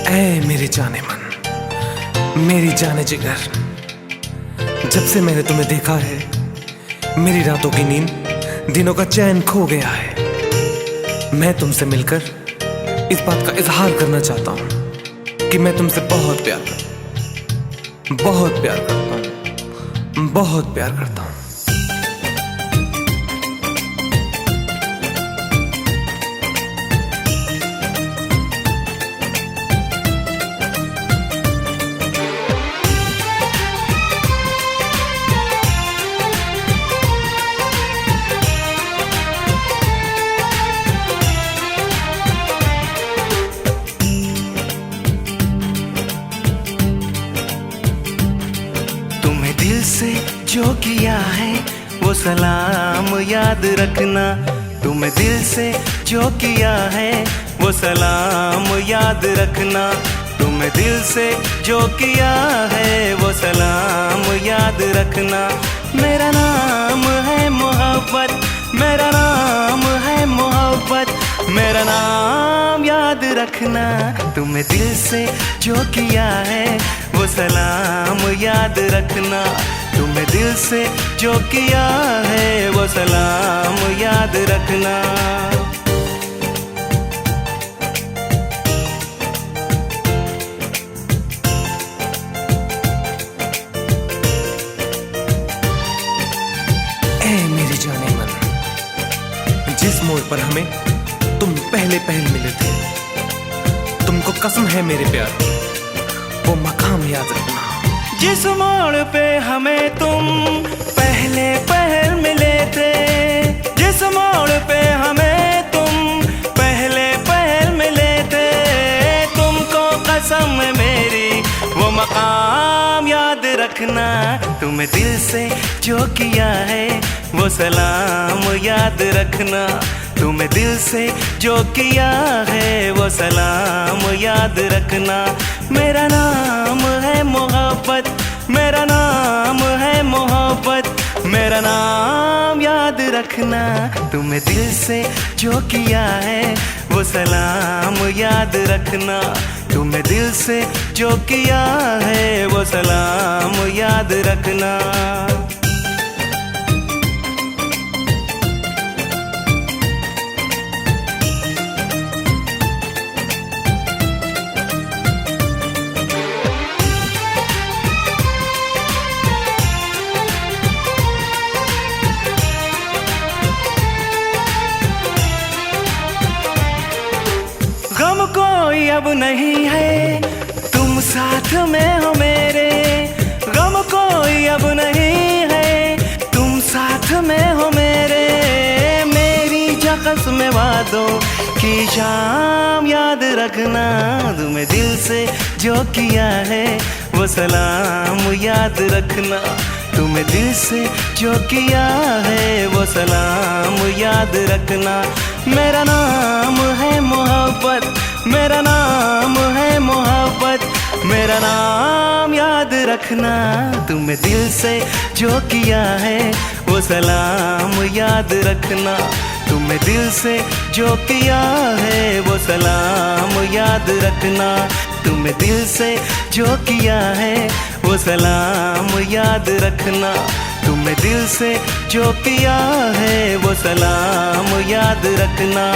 ऐ मेरी जाने मन, मेरी जाने जिगर, जब से मैंने तुम्हें देखा है मेरी रातों की नींद, दिनों का चैन खो गया है। मैं तुमसे मिलकर इस बात का इजहार करना चाहता हूँ कि मैं तुमसे बहुत प्यार करता हूँ, बहुत प्यार करता हूँ, बहुत प्यार करता हूँ। दिल से जो किया है वो सलाम याद रखना। तुम्हें दिल से जो किया है वो सलाम याद रखना। तुम्हें दिल से जो किया है वो सलाम याद रखना। मेरा नाम है मोहब्बत, मेरा नाम है मोहब्बत, मेरा नाम याद रखना। तुम्हें दिल से जो किया है वो सलाम याद रखना। तुम्हें दिल से जो किया है वो सलाम याद रखना। ऐ मेरी जाने मन, जिस मोड़ पर हमें तुम पहले मिले थे, तुमको कसम है मेरे प्यार, वो मकाम याद रखना। जिस मोड़ पे हमें तुम पहले मिले थे, जिस मोड़ पे हमें तुम पहले मिले थे, तुमको कसम है मेरी वो मकाम याद रखना। तुम्हें दिल से जो किया है वो सलाम याद रखना। तुम्हें दिल से जो किया है वो सलाम याद रखना। मेरा नाम है मोहब्बत, मेरा नाम है मोहब्बत, मेरा नाम याद रखना। तुम्हें दिल से जो किया है वो सलाम याद रखना। तुम्हें दिल से जो किया है वो सलाम याद रखना। गम कोई अब नहीं है, तुम साथ में हो मेरे। गम कोई अब नहीं है, तुम साथ में हो मेरे। मेरी जख्स में वादों की शाम याद रखना। तुम्हें दिल से जो किया है वो सलाम याद रखना। तुम्हें दिल से जो किया है वो सलाम याद रखना। मेरा नाम है मोहब्बत, मेरा नाम है मोहब्बत, मेरा नाम याद रखना। तुम्हें दिल से जो किया है वो सलाम याद रखना। तुम्हें दिल से जो किया है वो सलाम याद रखना। तुम्हें दिल से जो किया है वो सलाम याद रखना। तुम्हें दिल से जो किया है वो सलाम याद रखना।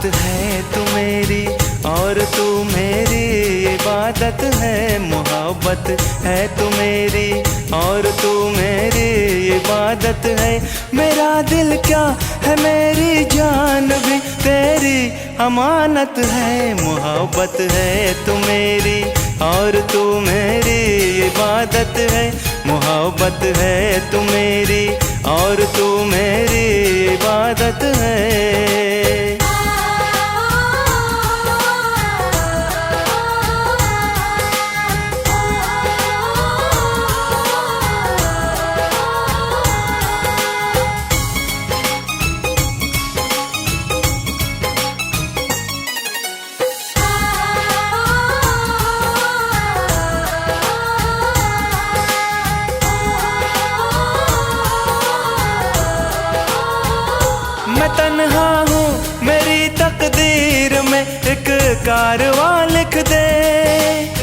है तू मेरी और तू मेरी इबादत है। मोहब्बत है तू मेरी और तू मेरी इबादत है। मेरा दिल क्या है मेरी जान भी तेरी अमानत है। मोहब्बत है तू मेरी और तू मेरी इबादत है। मोहब्बत है तू मेरी और तू मेरी इबादत है। मैं तन्हा हूँ मेरी तकदीर में एक कारवां लिख दे,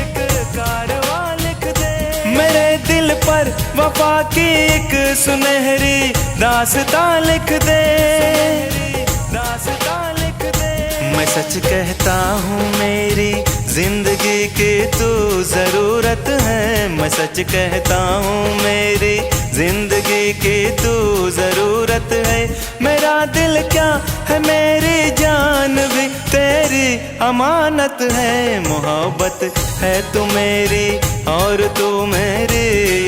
एक कारवां लिख दे। मेरे दिल पर वफा की एक सुनहरी दास्तां लिख दे, दास्तां लिख दे। मैं सच कहता हूँ मेरी जिंदगी की तू जरूरत है। मैं सच कहता हूँ मेरी जिंदगी की तू जरूरत है। मेरा दिल क्या है मेरी जान भी तेरी अमानत है। मोहब्बत है तू मेरी और तू मेरी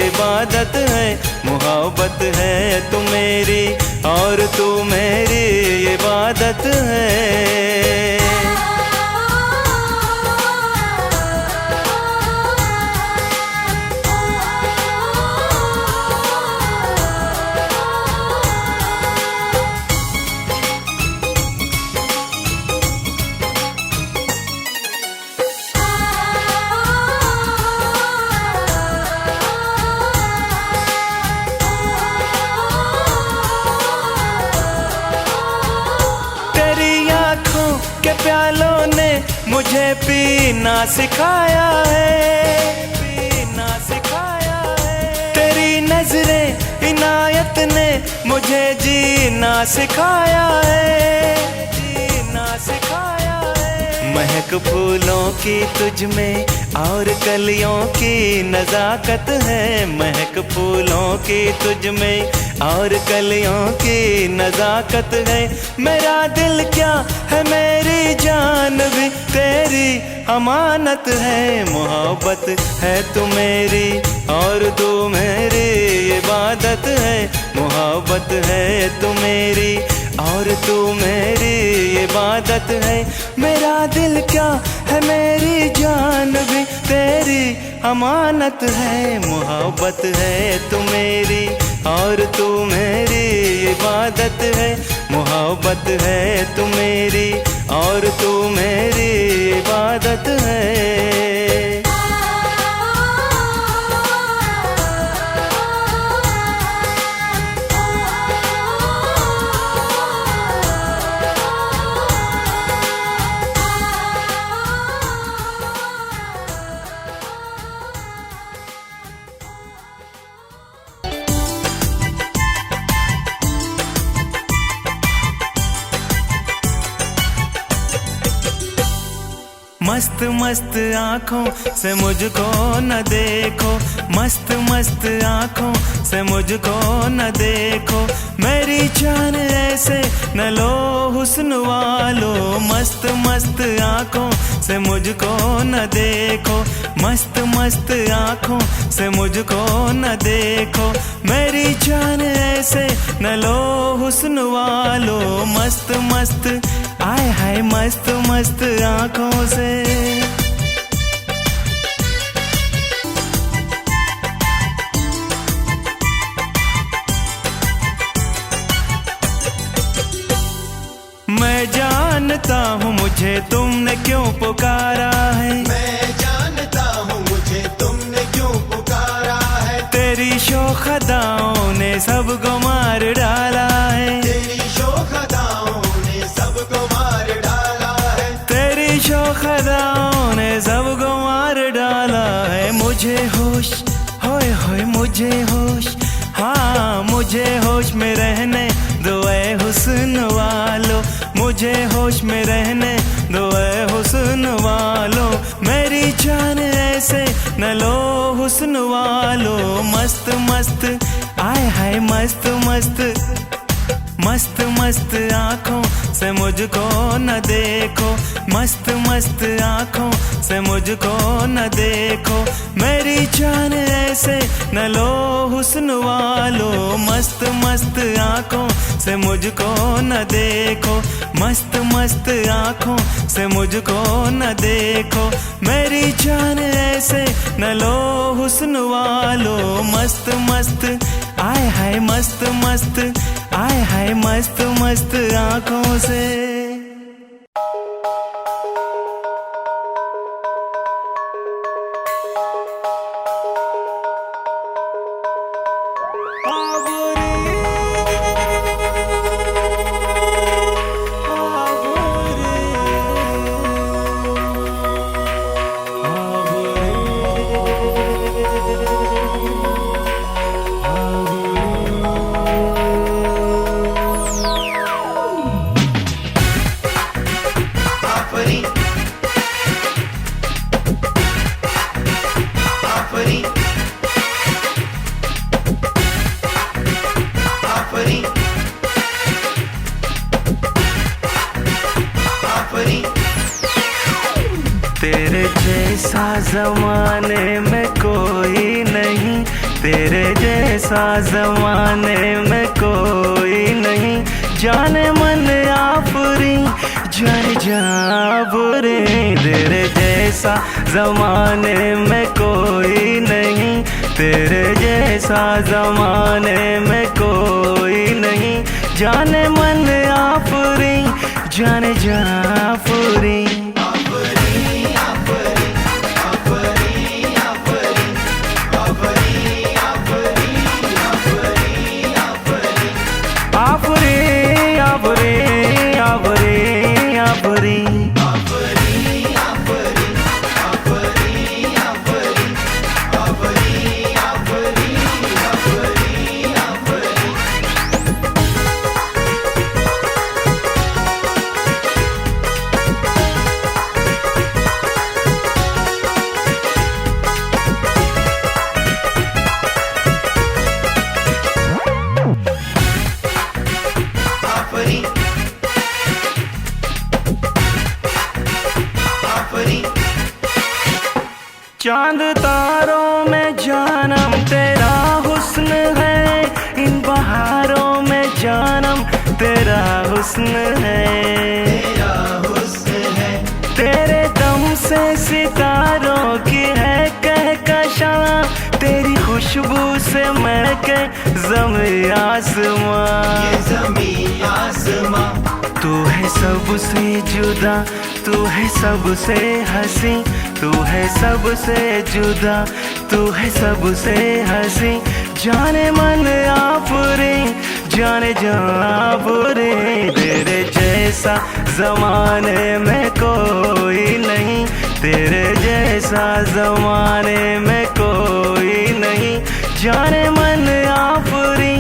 इबादत है। मोहब्बत है तू मेरी और तू मेरी इबादत है। के प्यालों ने मुझे पीना सिखाया है, पीना सिखाया है। तेरी नजरें इनायत ने मुझे जीना सिखाया है, जीना सिखाया है। महक फूलों की तुझ में और कलियों की नजाकत है। महक फूलों की तुझ में और कलियों की नजाकत है। मेरा दिल क्या है मेरी जान भी तेरी अमानत है। मोहब्बत है तू मेरी और तू मेरी इबादत है। मोहब्बत है तू मेरी और तू मेरी इबादत है। मेरा दिल क्या है मेरी जान भी तेरी अमानत है। मोहब्बत है तू मेरी और तू मेरी इबादत है। मोहब्बत है तू मेरी और तू मेरी इबादत है। मस्त मस्त आँखों से मुझको न देखो, मस्त मस्त आँखों से मुझको न देखो। मेरी जान ऐसे न लो हुस्न वालो। मस्त मस्त आँखों से मुझको न देखो, मस्त मस्त आँखों से मुझको न देखो। मेरी जान ऐसे न लो हुस्न वालो। मस्त मस्त आए हाय मस्त मस्त आँखों से। मैं जानता हूँ मुझे तुमने क्यों पुकारा है। मैं जानता हूँ मुझे तुमने क्यों पुकारा है। तेरी शोख अदाओं ने सबको मार डाला है। तेरी शोख अदाओं ने सबको मार डाला है। तेरी शोख अदाओं ने सबको मार डाला है। मुझे होश होए होए मुझे होश, हाँ मुझे होश में रहने दो ऐ हुस्न वालो। मुझे होश में रहने दो ऐ हुस्न वालो। मेरी जान ऐसे न लो हुस्न वालो। मस्त मस्त आए हाय मस्त मस्त मस्त मस्त आँखों से मुझको न देखो, मस्त मस्त आँखों से मुझको न देखो, मेरी जान ऐसे न लो हुस्न वालो। मस्त मस्त आँखों से मुझको न देखो, मस्त मस्त आँखों से मुझको न देखो, मेरी जान ऐसे न लो हुस्न वालो। मस्त मस्त आए हाय मस्त मस्त, आए हाय मस्त मस्त आँखों से। तेरे जैसा जमाने में कोई नहीं, तेरे जैसा जमाने में कोई नहीं, जाने मन आफरी जाने जा बुरे। तेरे जैसा जमाने में कोई नहीं, तेरे जैसा जमाने में कोई नहीं, जाने मन आफरी जाने जा बुरे। चांद तारों में जानम तेरा हुस्न है, इन बहारों में जानम तेरा हुस्न है, तेरा हुस्न है। तेरे दम से सितारों की है कहकशां, तेरी खुशबू से महके ज़मीं आसमां। ये ज़मीं आसमां तू है सबसे जुदा, तू है सबसे हंसी, तू है सबसे जुदा, तू है सबसे हंसी, जाने मन आफरे जाने जा बुरे। तेरे जैसा जमाने में कोई नहीं, तेरे जैसा जमाने में कोई नहीं, जाने मन आफरी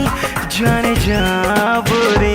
जाने जा बुरे।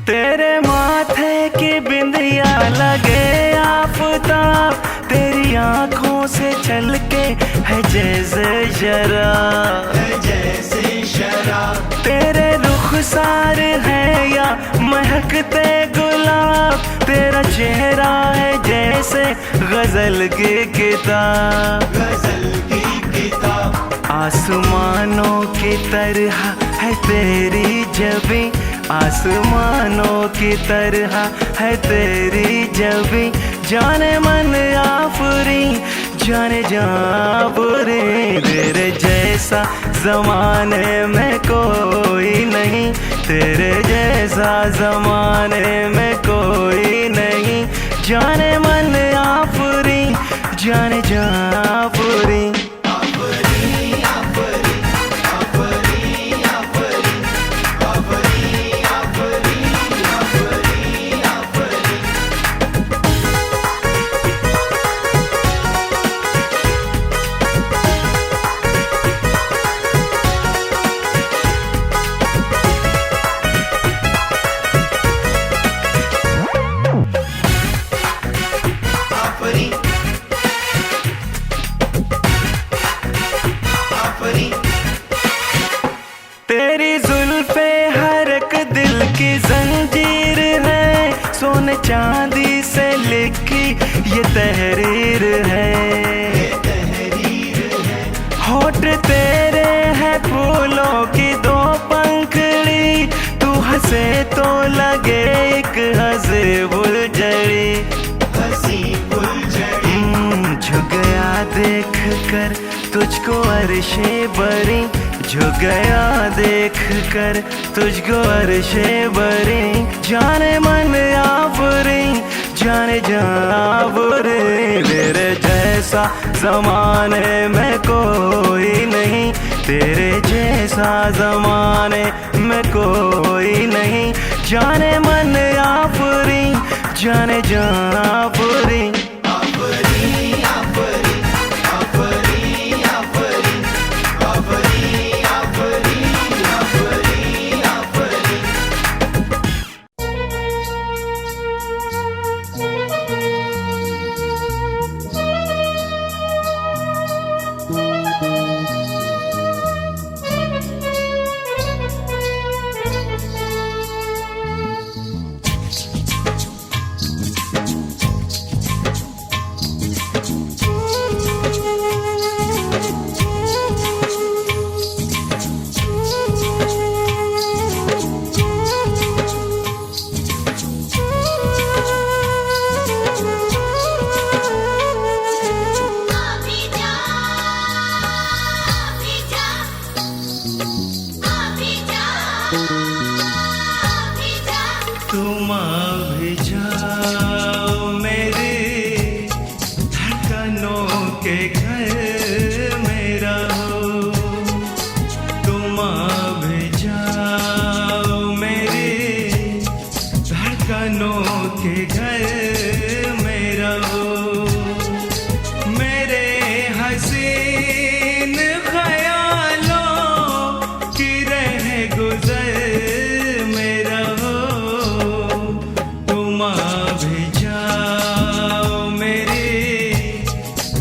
तेरे माथे की बिंदिया लगे आफताब, तेरी आँखों से छलके है जैसे शराब, है जैसे शराब। तेरे रुखसार है या महकते गुलाब, तेरा चेहरा है जैसे गजल की किताब, गजल की किताब। आसमानों की तरह है तेरी जबी, आसमानों की तरह है तेरी जबी, जाने मन आफरी जाने जा बुरे। तेरे जैसा जमाने में कोई नहीं, तेरे जैसा जमाने में कोई नहीं, जाने मन आफरी जाने जा बुरे। ये तहरीर है। होठ तेरे है फूलों की दो पंखड़ी, तू हंसे तो लगे एक हंसी फुलझड़ी। झुक गया देख कर तुझको अर्शे बरी, झुक गया देख कर तुझको अर्शे बरी। जाने मन आफरी, जाने जाफरी, तेरे जैसा ज़माने में कोई नहीं, तेरे जैसा ज़माने में कोई नहीं। जाने मन आफरी, जाने जाफरी। तुम भी जाओ मेरे धड़कनों के घर में रहो, तुम भी जाओ मेरे धड़कनों के घर में रहो। मेरे हसीन ख्यालों की रह गुजर में रहो, तुम भी जाओ मेरे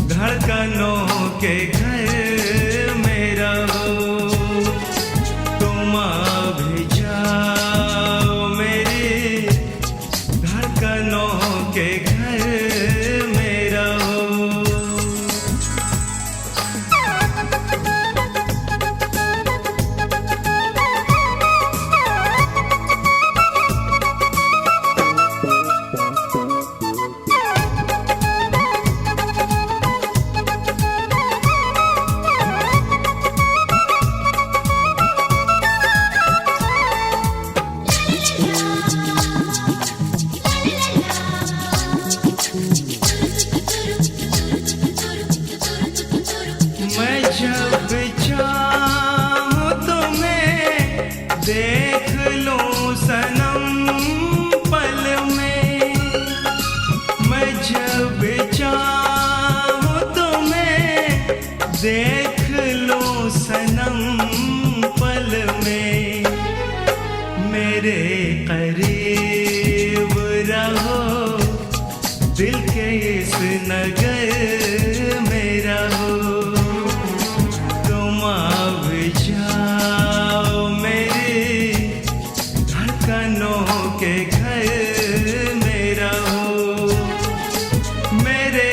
धड़कनों के घर में रहो, तुम भी जाओ मेरे धड़कनों के घर में रहो। मैं जब चाहूं तुम्हें देख लूं सनम पल में, मैं जब चाहूं तुम्हें देख लूं सनम पल में। मेरे करीब रहो, दिल के इस नगर में रहो, तुम भी जाओ मेरे धड़कनों के घर में रहो। मेरे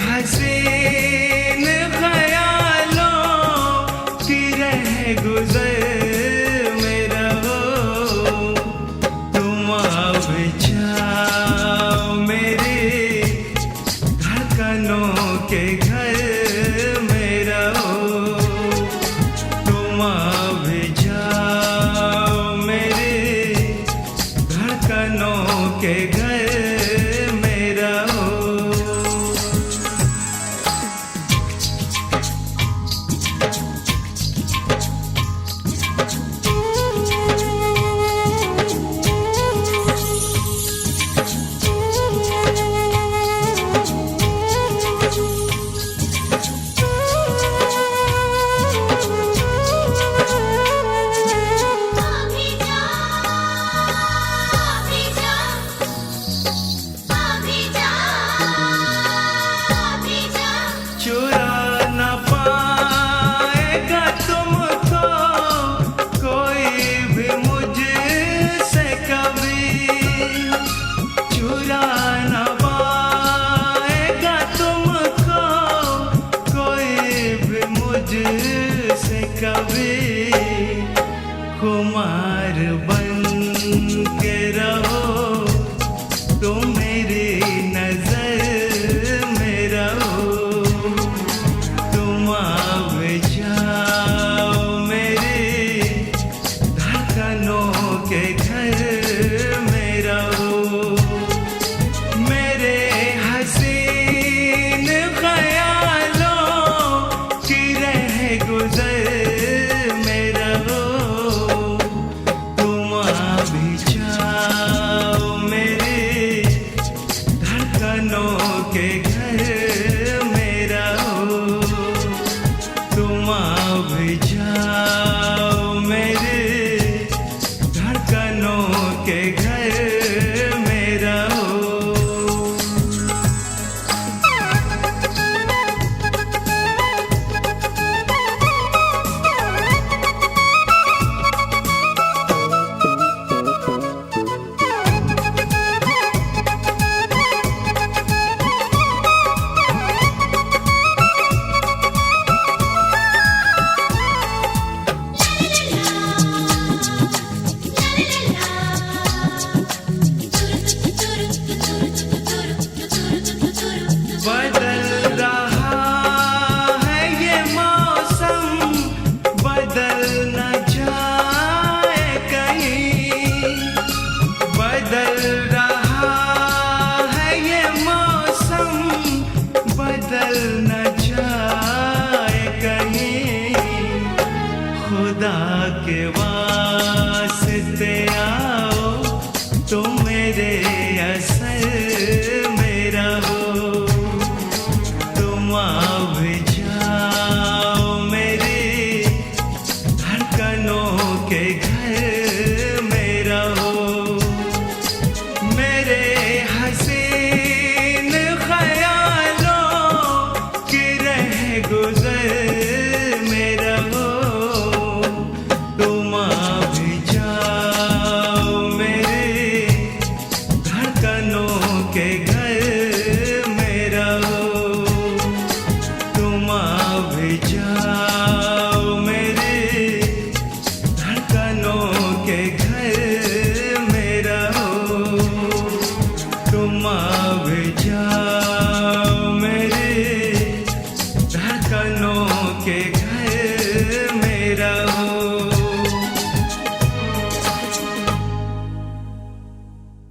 हसीन ख्यालों की रह गुजर में रहो, तुम भी जाओ मेरे धड़कनों के घर में रहो, तुम भी जाओ मेरे धड़कनों के घर में रहो। भेजा।